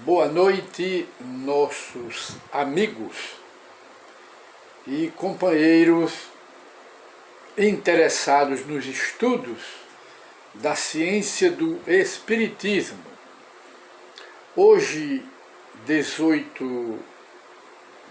Boa noite, nossos amigos e companheiros interessados nos estudos da ciência do Espiritismo. Hoje, 18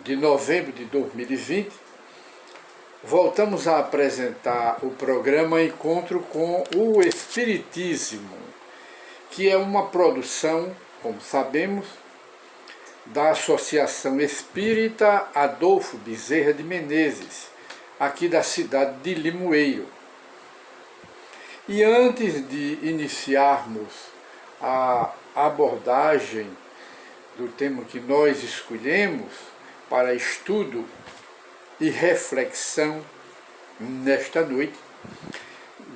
de novembro de 2020, voltamos a apresentar o programa Encontro com o Espiritismo, que é uma produção, como sabemos, da Associação Espírita Adolfo Bezerra de Menezes, aqui da cidade de Limoeiro. E antes de iniciarmos a abordagem do tema que nós escolhemos para estudo e reflexão nesta noite,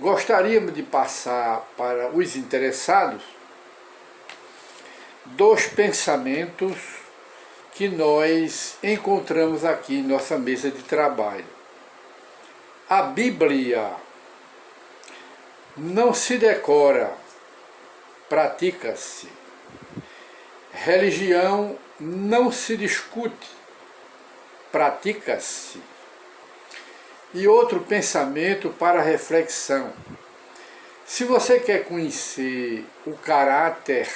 gostaríamos de passar para os interessados dois pensamentos que nós encontramos aqui em nossa mesa de trabalho. A Bíblia não se decora, pratica-se. Religião não se discute, pratica-se. E outro pensamento para reflexão. Se você quer conhecer o caráter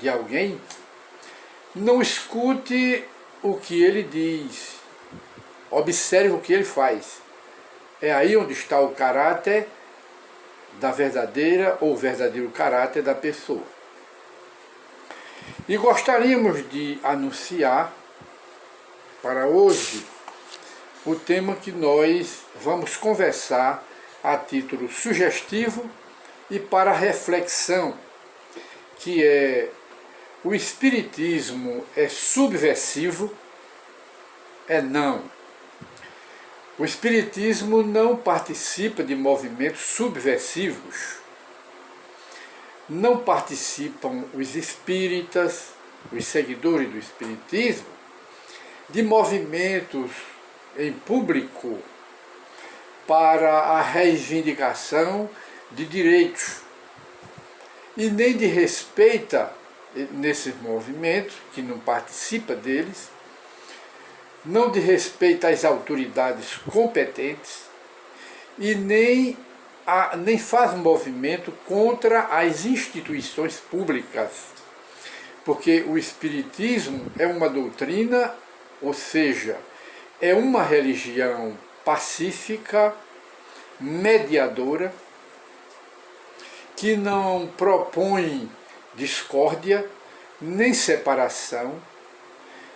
de alguém, não escute o que ele diz, observe o que ele faz. É aí onde está o caráter da verdadeira ou verdadeiro caráter da pessoa. E gostaríamos de anunciar para hoje o tema que nós vamos conversar a título sugestivo e para reflexão, que é: o Espiritismo é subversivo? Não. O Espiritismo não participa de movimentos subversivos. Não participam os espíritas, os seguidores do Espiritismo, de movimentos em público para a reivindicação de direitos, e nem de respeita nesses movimentos, que não participa deles, não de respeita às autoridades competentes e nem faz movimento contra as instituições públicas, porque o Espiritismo é uma doutrina, ou seja, é uma religião pacífica, mediadora, que não propõe discórdia, nem separação,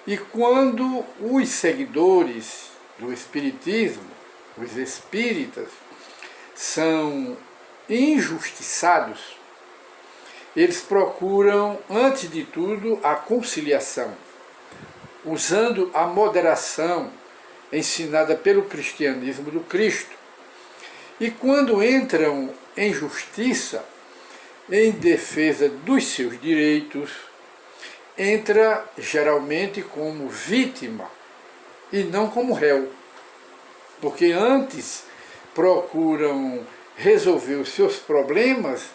e quando os seguidores do Espiritismo, os espíritas, são injustiçados, eles procuram, antes de tudo, a conciliação, usando a moderação ensinada pelo cristianismo do Cristo. E quando entram em justiça, em defesa dos seus direitos, entra geralmente como vítima e não como réu, porque antes procuram resolver os seus problemas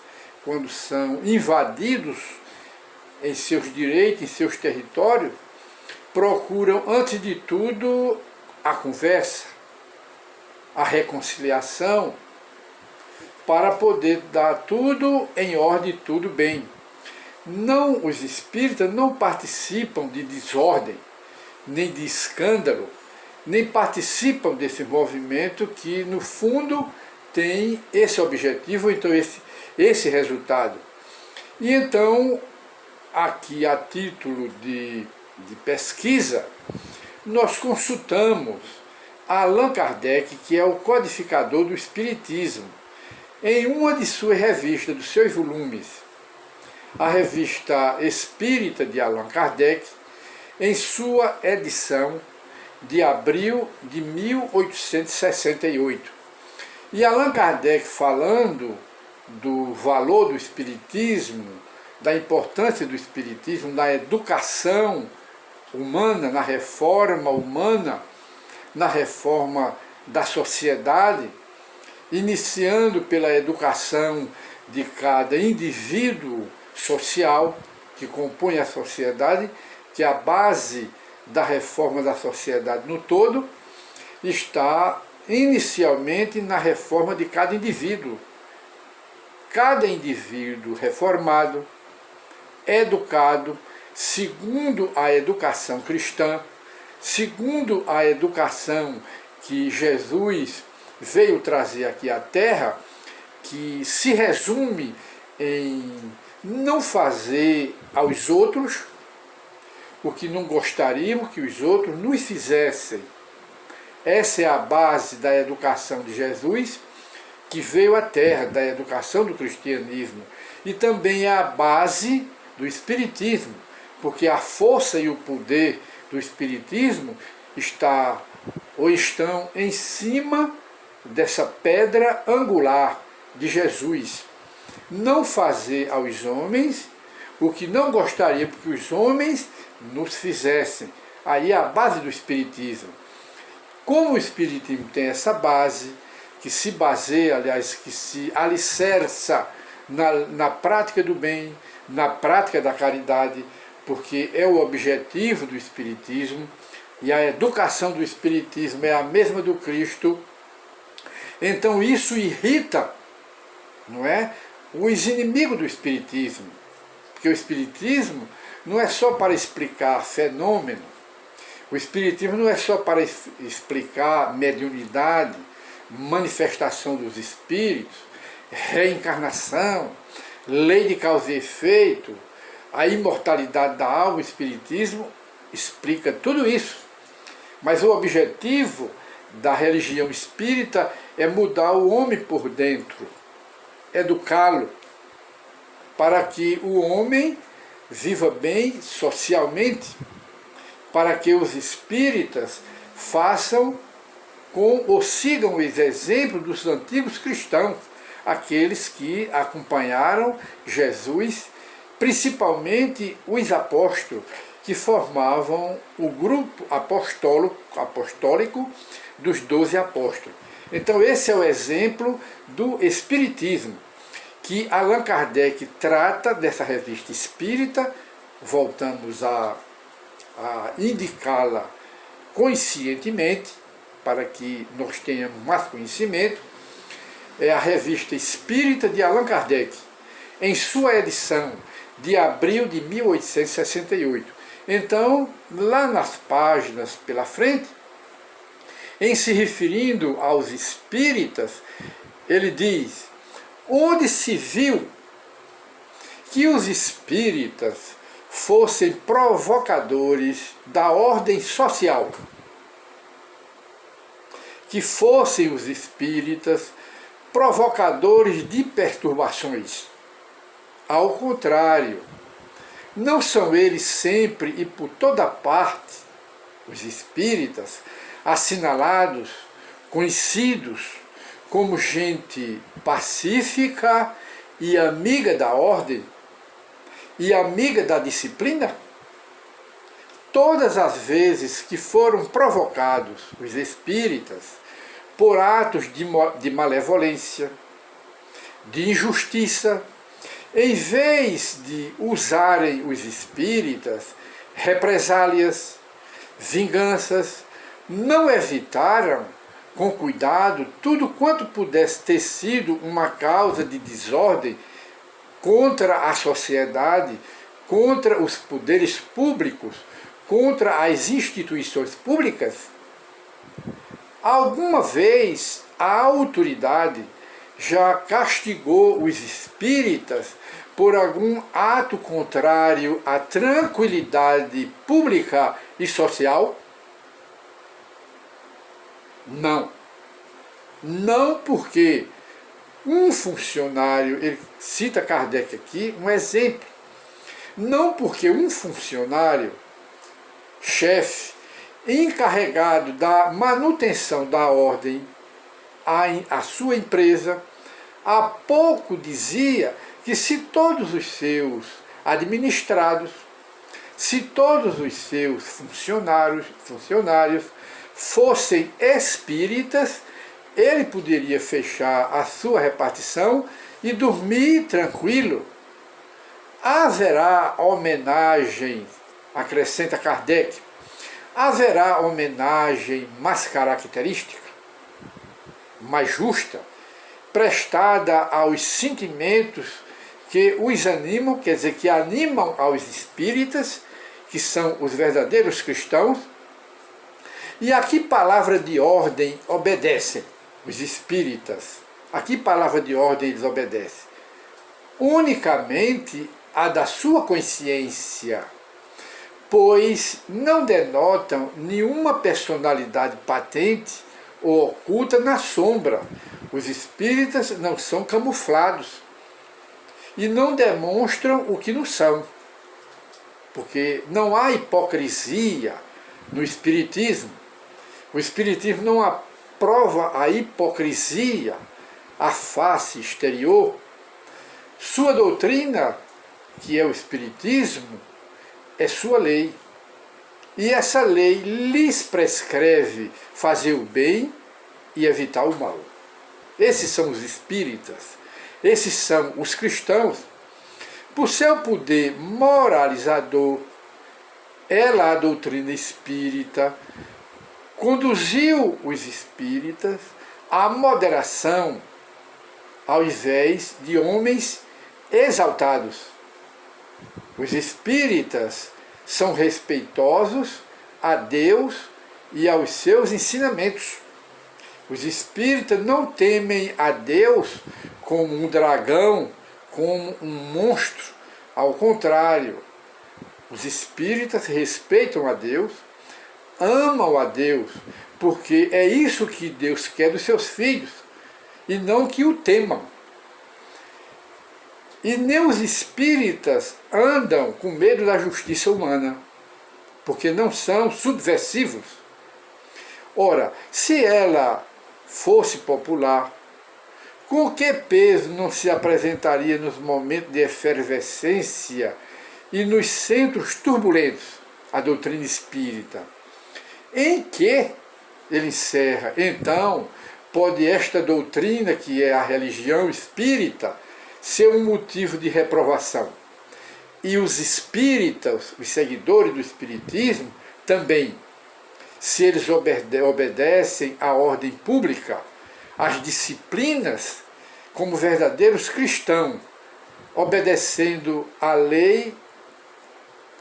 quando são invadidos em seus direitos, em seus territórios, procuram antes de tudo a conversa, a reconciliação, para poder dar tudo em ordem, tudo bem. Não, os espíritas não participam de desordem, nem de escândalo, nem participam desse movimento que, no fundo, tem esse objetivo, então esse resultado. E então, aqui a título de pesquisa, nós consultamos Allan Kardec, que é o codificador do Espiritismo, em uma de suas revistas, dos seus volumes, a Revista Espírita de Allan Kardec, em sua edição de abril de 1868. E Allan Kardec, falando do valor do Espiritismo, da importância do Espiritismo na educação humana, na reforma humana, na reforma da sociedade, iniciando pela educação de cada indivíduo social, que compõem a sociedade, que a base da reforma da sociedade no todo está inicialmente na reforma de cada indivíduo. Cada indivíduo reformado, educado, segundo a educação cristã, segundo a educação que Jesus veio trazer aqui à Terra, que se resume em não fazer aos outros o que não gostaríamos que os outros nos fizessem. Essa é a base da educação de Jesus, que veio à Terra, da educação do cristianismo. E também é a base do espiritismo, porque a força e o poder do espiritismo estão em cima dessa pedra angular de Jesus. Não fazer aos homens o que não gostaria que os homens nos fizessem. Aí é a base do espiritismo. Como o espiritismo tem essa base, que se baseia, aliás, que se alicerça na prática do bem, na prática da caridade, porque é o objetivo do espiritismo, e a educação do espiritismo é a mesma do Cristo. Então isso irrita, não é, os inimigos do espiritismo, porque o espiritismo não é só para explicar fenômeno, o espiritismo não é só para explicar mediunidade, manifestação dos espíritos, reencarnação, lei de causa e efeito, a imortalidade da alma. O espiritismo explica tudo isso, mas o objetivo da religião espírita é mudar o homem por dentro, educá-lo, para que o homem viva bem socialmente, para que os espíritas façam ou sigam os exemplos dos antigos cristãos, aqueles que acompanharam Jesus, principalmente os apóstolos, que formavam o grupo apostólico dos 12 apóstolos. Então esse é o exemplo do espiritismo, que Allan Kardec trata dessa revista espírita. Voltamos a indicá-la conscientemente, para que nós tenhamos mais conhecimento. É a Revista Espírita de Allan Kardec, em sua edição de abril de 1868. Então, lá nas páginas pela frente, em se referindo aos espíritas, ele diz: onde se viu que os espíritas fossem provocadores da ordem social, que fossem os espíritas provocadores de perturbações. Ao contrário, não são eles sempre e por toda parte, os espíritas, assinalados, conhecidos como gente pacífica e amiga da ordem e amiga da disciplina? Todas as vezes que foram provocados os espíritas por atos de malevolência, de injustiça, em vez de usarem os espíritas represálias, vinganças, não evitaram com cuidado tudo quanto pudesse ter sido uma causa de desordem contra a sociedade, contra os poderes públicos, contra as instituições públicas. Alguma vez a autoridade já castigou os espíritas por algum ato contrário à tranquilidade pública e social? Não. Não, porque um funcionário, ele cita Kardec aqui um exemplo, não porque um funcionário, chefe, encarregado da manutenção da ordem à sua empresa, há pouco dizia que se todos os seus administrados, se todos os seus funcionários fossem espíritas, ele poderia fechar a sua repartição e dormir tranquilo. haverá homenagem, acrescenta Kardec, haverá homenagem mais característica, mais justa, prestada aos sentimentos que os animam, quer dizer, que animam aos espíritas, que são os verdadeiros cristãos, e a que palavra de ordem obedecem os espíritas? A que palavra de ordem eles obedecem? Unicamente a da sua consciência, pois não denotam nenhuma personalidade patente ou oculta na sombra. Os espíritas não são camuflados e não demonstram o que não são, porque não há hipocrisia no espiritismo. O espiritismo não aprova a hipocrisia, a face exterior. Sua doutrina, que é o espiritismo, é sua lei. E essa lei lhes prescreve fazer o bem e evitar o mal. Esses são os espíritas, esses são os cristãos. Por seu poder moralizador, ela, a doutrina espírita, conduziu os espíritas à moderação, ao invés de homens exaltados. Os espíritas são respeitosos a Deus e aos seus ensinamentos. Os espíritas não temem a Deus como um dragão, como um monstro. Ao contrário, os espíritas respeitam a Deus, amam a Deus, porque é isso que Deus quer dos seus filhos, e não que o temam. E nem os espíritas andam com medo da justiça humana, porque não são subversivos. Ora, se ela fosse popular, com que peso não se apresentaria nos momentos de efervescência e nos centros turbulentos a doutrina espírita? Em que, ele encerra, então, pode esta doutrina, que é a religião espírita, ser um motivo de reprovação? E os espíritas, os seguidores do espiritismo, também, se eles obedecem à ordem pública, às disciplinas, como verdadeiros cristãos, obedecendo à lei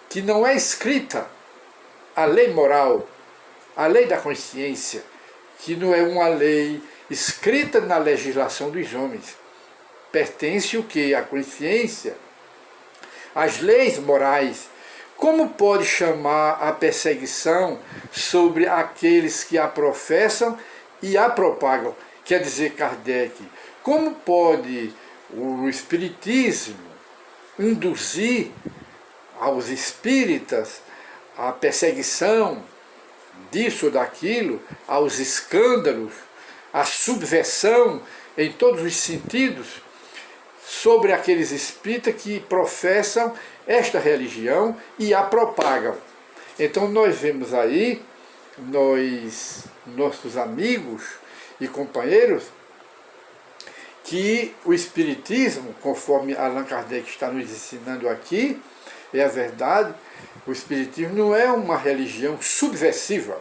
que não é escrita, a lei moral, a lei da consciência, que não é uma lei escrita na legislação dos homens. Pertence o que? A consciência, as leis morais. Como pode chamar a perseguição sobre aqueles que a professam e a propagam? Quer dizer, Kardec, como pode o espiritismo induzir aos espíritas a perseguição disso ou daquilo, aos escândalos, a subversão em todos os sentidos sobre aqueles espíritas que professam esta religião e a propagam? Então nós vemos aí, nossos amigos e companheiros, que o espiritismo, conforme Allan Kardec está nos ensinando aqui, é a verdade, o espiritismo não é uma religião subversiva,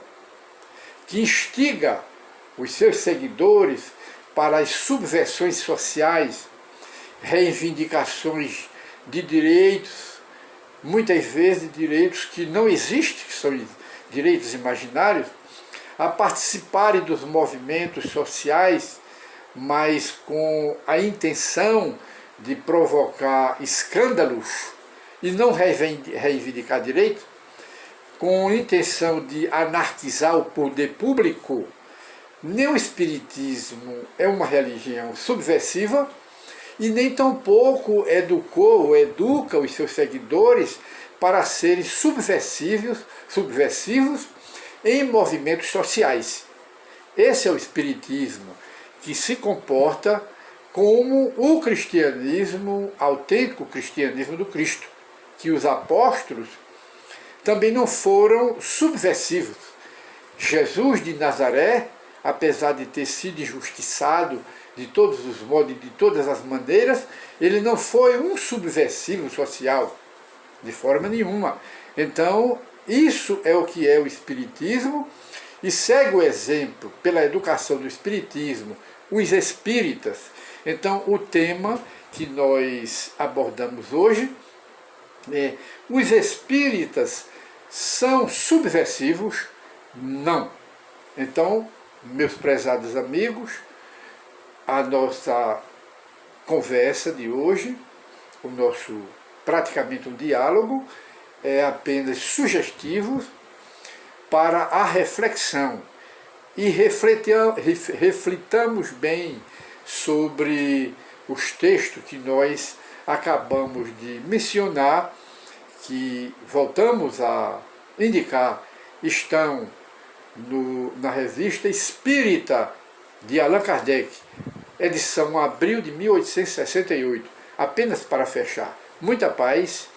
que instiga os seus seguidores para as subversões sociais, reivindicações de direitos, muitas vezes direitos que não existem, que são direitos imaginários, a participarem dos movimentos sociais, mas com a intenção de provocar escândalos e não reivindicar direitos, com a intenção de anarquizar o poder público. Nem o espiritismo é uma religião subversiva e nem tampouco educa os seus seguidores para serem subversivos em movimentos sociais. Esse é o espiritismo, que se comporta como o cristianismo, autêntico cristianismo do Cristo, que os apóstolos também não foram subversivos. Jesus de Nazaré, apesar de ter sido injustiçado de todos os modos, de todas as maneiras, ele não foi um subversivo social, de forma nenhuma. Então, isso é o que é o Espiritismo, e segue o exemplo, pela educação do Espiritismo, os espíritas. Então, o tema que nós abordamos hoje é: os espíritas são subversivos? Não. Então, meus prezados amigos, a nossa conversa de hoje, o nosso praticamente um diálogo, é apenas sugestivo para a reflexão, e reflitamos bem sobre os textos que nós acabamos de mencionar, que voltamos a indicar, estão na Revista Espírita de Allan Kardec, edição abril de 1868, apenas para fechar. Muita paz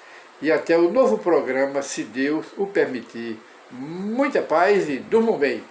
e até o novo programa, se Deus o permitir. Muita paz e durmam bem.